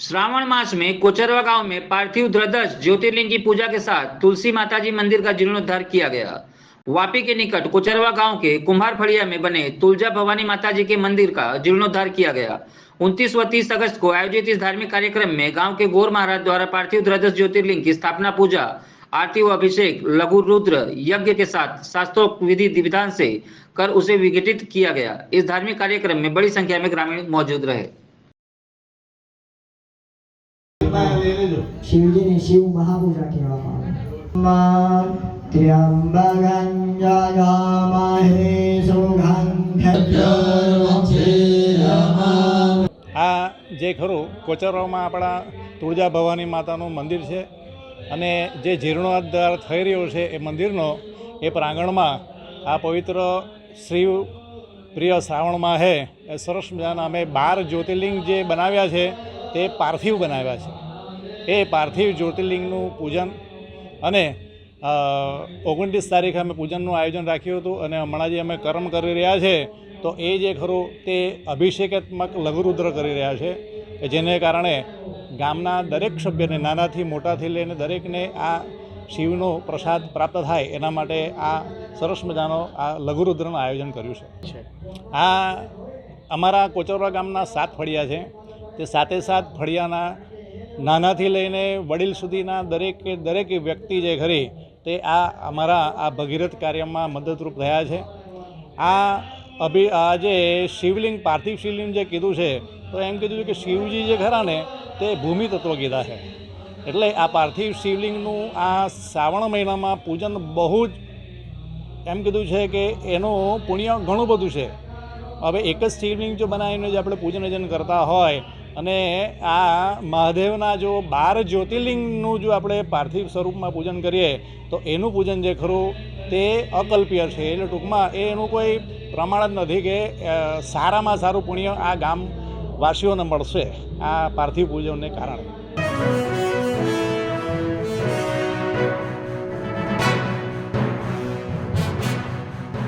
श्रावण मास में कोचरवा गांव में पार्थिव ध्वजदश ज्योतिर्लिंग की पूजा के साथ तुलसी माताजी मंदिर का जीर्णोद्धार किया गया। वापी के निकट कोचरवा गांव के कुम्हार फड़िया में बने तुलजा भवानी माताजी के मंदिर का जीर्णोद्धार किया गया। 29 व 30 अगस्त को आयोजित इस धार्मिक कार्यक्रम में गांव के गौर महाराज द्वारा पार्थिव ध्वजदश ज्योतिर्लिंग की स्थापना, पूजा, आरती व अभिषेक लघु रुद्र यज्ञ के साथ शास्त्रोक्त विधि विधान से कर उसे विघटित किया गया। इस धार्मिक कार्यक्रम में बड़ी संख्या में ग्रामीण मौजूद रहे। शिवजी ने शिव महापूजा कહેવામાં આ જે ખરું કોચરવામાં આપણા તુળજા ભવાની માતાનું મંદિર છે અને જે જીર્ણોદ્ધાર થઈ રહ્યો છે એ મંદિરનો એ પ્રાંગણમાં આ પવિત્ર શ્રી પ્રિય શ્રાવણ માહે એ સરસ મજાના અમે 12 જ્યોતિર્લિંગ જે બનાવ્યા છે તે પાર્થિવ બનાવ્યા છે। એ પાર્થિવ જ્યોતિર્લિંગનું પૂજન અને 29 તારીખે અમે પૂજનનું આયોજન રાખ્યું હતું અને હમણાં જે અમે કર્મ કરી રહ્યા છે તો એ જે ખરું તે અભિષેકાત્મક લઘુરુદ્ર કરી રહ્યા છે કે જેને કારણે ગામના દરેક સભ્યને નાનાથી મોટાથી લઈને દરેકને આ શિવનો પ્રસાદ પ્રાપ્ત થાય એના માટે આ સરસ મજાનો આ લઘુરુદ્રનું આયોજન કર્યું છે। આ અમારા કોચરવા ગામના 7 ફળિયા છે, તે 7 ફળિયાના નાનાથી લઈને વડીલ સુધીના દરેક વ્યક્તિ જે ખરી તે આ અમારા આ ભગીરથ કાર્યમાં મદદરૂપ થયા છે। આ જે શિવલિંગ પાર્થિવ શિવલિંગ જે કીધું છે તો એમ કીધું કે શિવજી જે ખરા ને તે ભૂમિ તત્વ કીધા છે, એટલે આ પાર્થિવ શિવલિંગનું આ શ્રાવણ મહિનામાં પૂજન બહુ જ એમ કીધું છે કે એનું પુણ્ય ઘણું બધું છે। હવે એક જ શિવલિંગ જો બનાવીને જે આપણે પૂજન અર્ચન કરતા હોય અને આ મહાદેવના જો 12 જ્યોતિર્લિંગનું જો આપણે પાર્થિવ સ્વરૂપમાં પૂજન કરીએ તો એનું પૂજન જે ખરું તે અકલ્પ્ય છે। એટલે ટૂંકમાં એનું કોઈ પ્રમાણ જ નથી કે સારામાં સારું પુણ્ય આ ગામવાસીઓને મળશે આ પાર્થિવ પૂજનને કારણે।